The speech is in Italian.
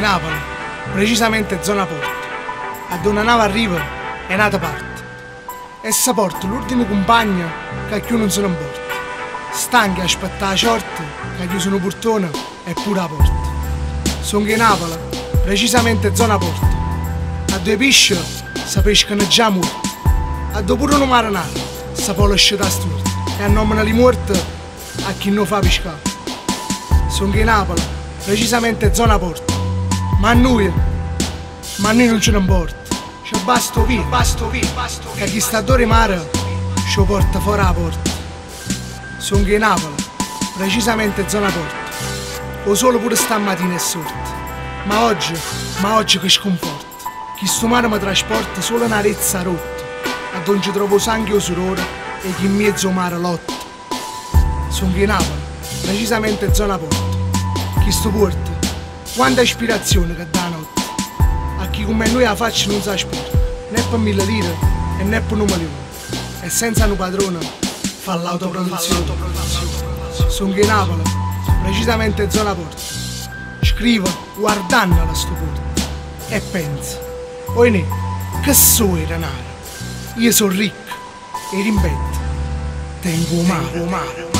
Napoli, precisamente zona Porto. A dove una nave arriva è nata parte. Essa porta l'ultimo compagno che più non se ne porta. Stanchi a aspettare la sorte che chiuso un portone e pure la porta. Sono in Napoli, precisamente zona Porto. A due pesci si pescano già morti. A dove pure un marinato si può lasciare storta. E a nome di morte a chi non fa pescare. Sono in Napoli, precisamente zona Porto. Ma a noi non ce ne importa. C'è basto via, che chi sta a mare ci porta fuori la porta. Sono in Napoli, precisamente zona Porto. O solo pure stamattina è sorte. Ma oggi che sconforta. Chi sto mare mi trasporta solo una rezza rotta. A dove ci trovo sangue o sudore e chi in mezzo mare lotta. Sono in Napoli, precisamente zona Porto. Chi sto porta, quanta ispirazione che dà notte. A chi come noi la faccia non sa sporca, né per 1000 lire e né per 1 milione. E senza un padrone fa l'autoproduzione. Sono in Napoli, precisamente zona Porto. Scrivo guardando la stupore e penso, oinè, che so era denaro. Io sono ricco e rimbetto, tengo mare.